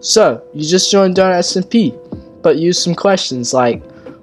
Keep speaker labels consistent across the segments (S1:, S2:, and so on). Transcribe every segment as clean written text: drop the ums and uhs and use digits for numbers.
S1: So, you just joined Donut SMP, but use some questions like,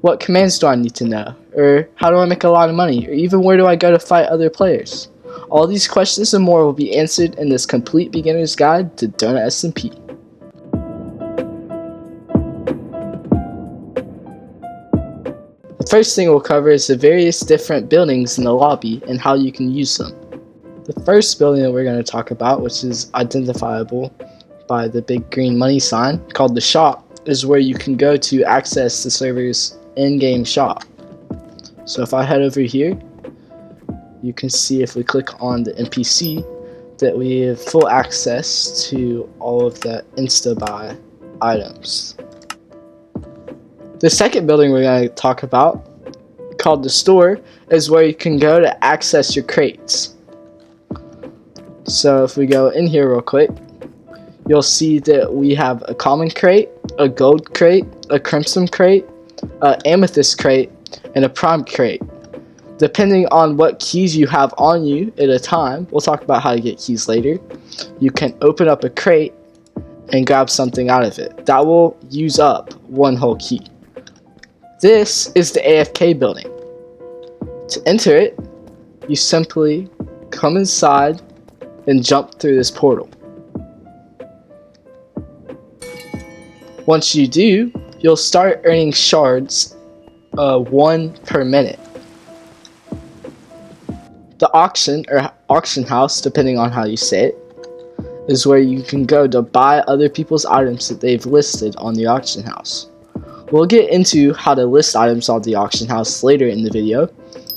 S1: what commands do I need to know? Or how do I make a lot of money? Or even where do I go to fight other players? All these questions and more will be answered in this complete beginner's guide to Donut SMP. The first thing we'll cover is the various different buildings in the lobby and how you can use them. The first building that we're going to talk about, which is identifiable by the big green money sign called the shop, is where you can go to access the server's in-game shop. So if I head over here, you can see if we click on the NPC that we have full access to all of the insta-buy items. The second building we're going to talk about, called the store, is where you can go to access your crates. So if we go in here real quick, you'll see that we have a common crate, a gold crate, a crimson crate, an amethyst crate, and a prime crate. Depending on what keys you have on you at a time, we'll talk about how to get keys later, you can open up a crate and grab something out of it. That will use up one whole key. This is the AFK building. To enter it, you simply come inside and jump through this portal. Once you do, you'll start earning shards, 1 per minute. The auction, or auction house, depending on how you say it, is where you can go to buy other people's items that they've listed on the auction house. We'll get into how to list items on the auction house later in the video,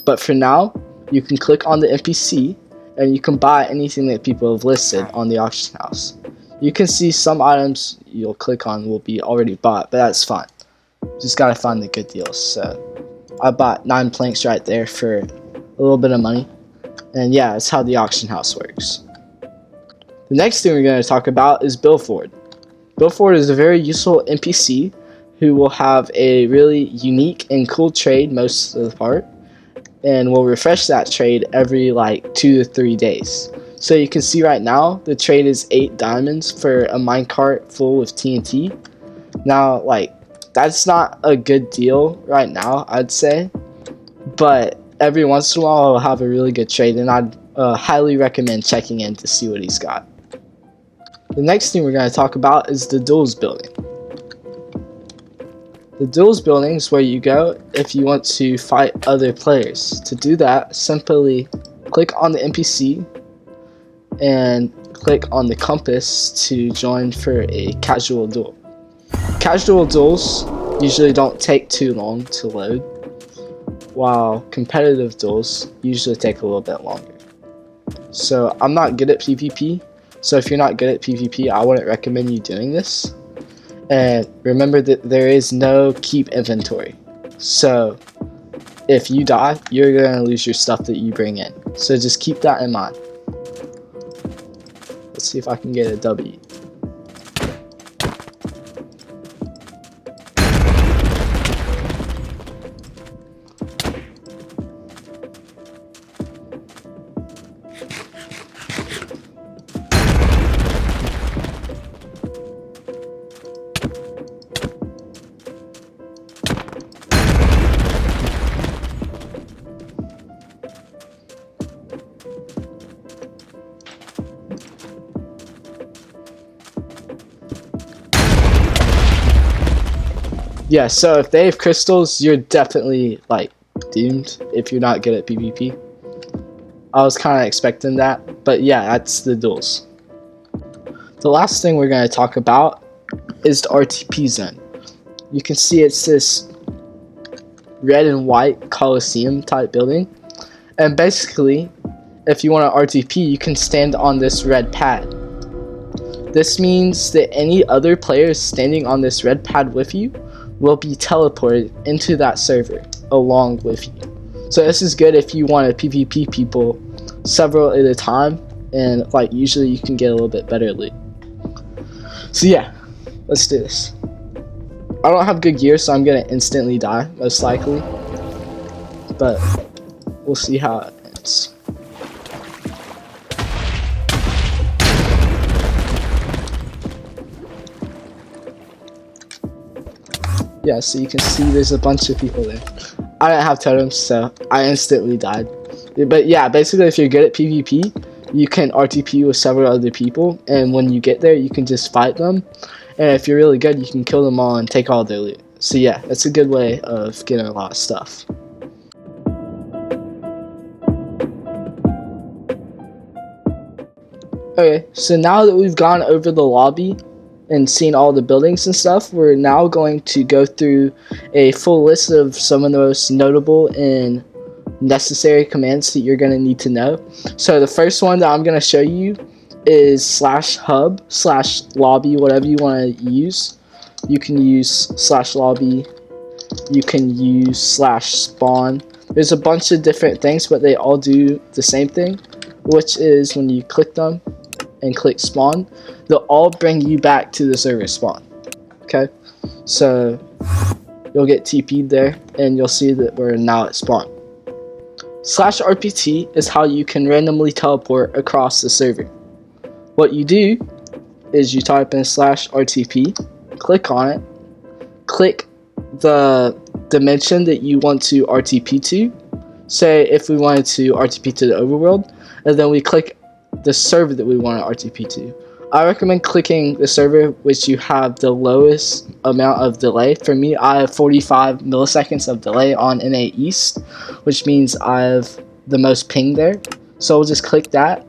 S1: but for now, you can click on the NPC and you can buy anything that people have listed on the auction house. You can see some items you'll click on will be already bought, but that's fine. Just gotta find the good deals. So I bought 9 planks right there for a little bit of money. And yeah, that's how the auction house works. The next thing we're going to talk about is Billford. Billford is a very useful NPC who will have a really unique and cool trade most of the part, and will refresh that trade every like 2 to 3 days. So you can see right now the trade is 8 diamonds for a minecart full of TNT. Now, like, that's not a good deal right now, I'd say, but every once in a while I'll have a really good trade, and I'd highly recommend checking in to see what he's got. The next thing we're going to talk about is the duels building. The duels building is where you go if you want to fight other players. To do that, simply click on the NPC and click on the compass to join for a casual duel. Casual duels usually don't take too long to load, while competitive duels usually take a little bit longer. So I'm not good at PvP, so if you're not good at PvP, I wouldn't recommend you doing this. And remember that there is no keep inventory. So if you die, you're going to lose your stuff that you bring in. So just keep that in mind. Let's see if I can get a W. Yeah, so if they have crystals, you're definitely, like, doomed if you're not good at PvP. I was kind of expecting that, but yeah, that's the duels. The last thing we're going to talk about is the RTP zone. You can see it's this red and white Coliseum type building, and basically, if you want to RTP, you can stand on this red pad. This means that any other players standing on this red pad with you will be teleported into that server along with you. So this is good if you want to PvP people several at a time, and like usually you can get a little bit better loot. So yeah, let's do this. I don't have good gear, so I'm gonna instantly die most likely, but we'll see how it ends. Yeah, so you can see there's a bunch of people there. I didn't have totems, so I instantly died. But yeah, basically if you're good at PvP, you can RTP with several other people, and when you get there, you can just fight them. And if you're really good, you can kill them all and take all their loot. So yeah, it's a good way of getting a lot of stuff. Okay, so now that we've gone over the lobby and seen all the buildings and stuff, we're now going to go through a full list of some of the most notable and necessary commands that you're going to need to know. So the first one that I'm going to show you is /hub, /lobby, whatever you want to use. You can use /lobby, you can use /spawn. There's a bunch of different things, but they all do the same thing, which is when you click them and click spawn, they'll all bring you back to the server spawn. Okay, so you'll get TP'd there and you'll see that we're now at spawn. /RPT is how you can randomly teleport across the server. What you do is you type in /RTP, click on it, click the dimension that you want to RTP to. Say if we wanted to RTP to the overworld, and then we click the server that we want to RTP to. I recommend clicking the server which you have the lowest amount of delay. For me, I have 45 milliseconds of delay on NA East, which means I have the most ping there. So we'll just click that.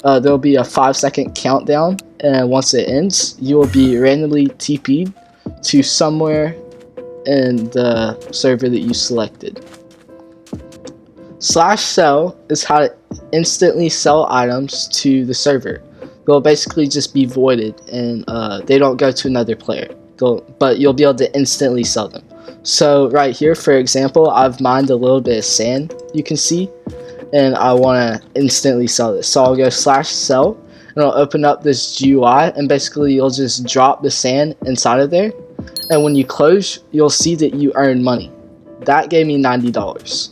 S1: There'll be a 5-second countdown, and once it ends, you will be randomly TP'd to somewhere in the server that you selected. /sell is how to instantly sell items to the server. They'll basically just be voided, and they don't go to another player. But you'll be able to instantly sell them. So right here, for example, I've mined a little bit of sand, you can see, and I want to instantly sell this. So I'll go /sell, and I'll open up this GUI, and basically you'll just drop the sand inside of there, and when you close, you'll see that you earn money. That gave me $90.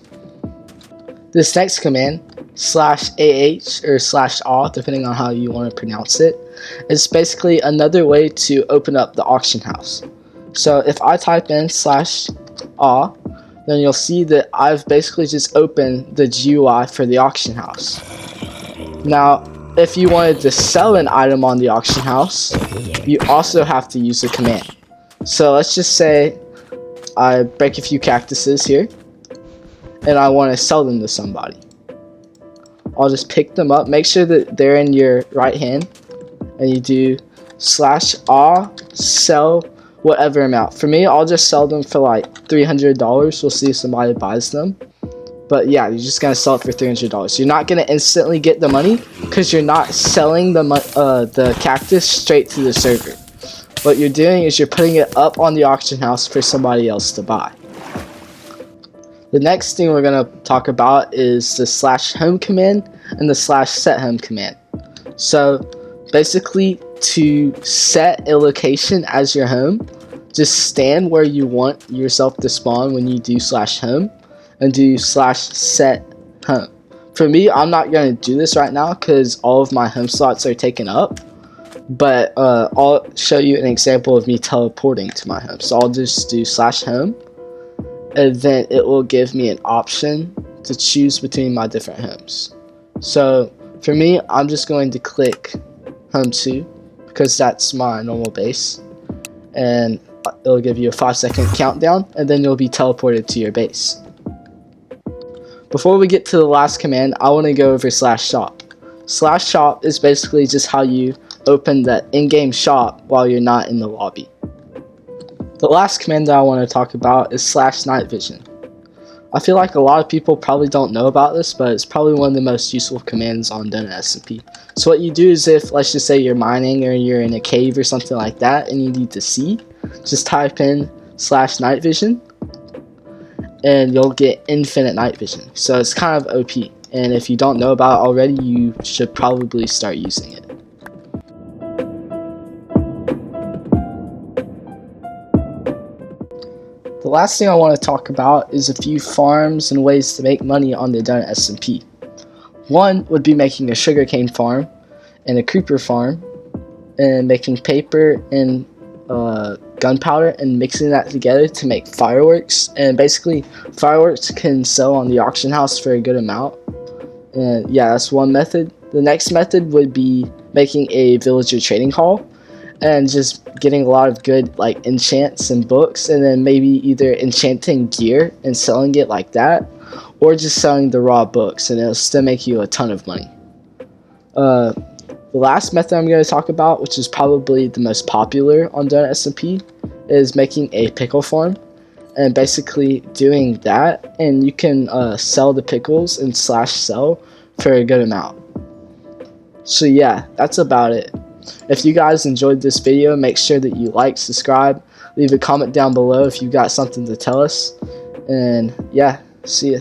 S1: This next command, /AH or /AW, depending on how you want to pronounce it, is basically another way to open up the auction house. So if I type in /AW, then you'll see that I've basically just opened the GUI for the auction house. Now, if you wanted to sell an item on the auction house, you also have to use the command. So let's just say I break a few cactuses here, and I want to sell them to somebody. I'll just pick them up, make sure that they're in your right hand, and you do /AW sell whatever amount. For me, I'll just sell them for like $300. We'll see if somebody buys them. But yeah, you're just gonna sell it for $300. You're not gonna instantly get the money because you're not selling the cactus straight to the server. What you're doing is you're putting it up on the auction house for somebody else to buy. The next thing we're going to talk about is the /home command and the /sethome command. So basically, to set a location as your home, just stand where you want yourself to spawn when you do /home, and do /sethome. For me, I'm not going to do this right now because all of my home slots are taken up, but I'll show you an example of me teleporting to my home. So I'll just do /home, and then it will give me an option to choose between my different homes. So for me, I'm just going to click home 2 because that's my normal base, and it'll give you a 5-second countdown, and then you'll be teleported to your base. Before we get to the last command, I want to go over /shop. /shop is basically just how you open the in-game shop while you're not in the lobby. The last command that I want to talk about is /night vision. I feel like a lot of people probably don't know about this, but it's probably one of the most useful commands on Donut SMP. So what you do is if, let's just say you're mining or you're in a cave or something like that and you need to see, just type in /night vision and you'll get infinite night vision. So it's kind of OP, and if you don't know about it already, you should probably start using it. The last thing I want to talk about is a few farms and ways to make money on the Donut SMP. One would be making a sugarcane farm and a creeper farm, and making paper and gunpowder and mixing that together to make fireworks. And basically, fireworks can sell on the auction house for a good amount. And yeah, that's one method. The next method would be making a villager trading hall and just getting a lot of good like enchants and books, and then maybe either enchanting gear and selling it like that, or just selling the raw books, and it'll still make you a ton of money. The last method I'm going to talk about, which is probably the most popular on Donut SMP, is making a pickle farm. And basically doing that, and you can sell the pickles and /sell for a good amount. So yeah, that's about it. If you guys enjoyed this video, make sure that you like, subscribe, leave a comment down below if you got something to tell us. And yeah, see ya.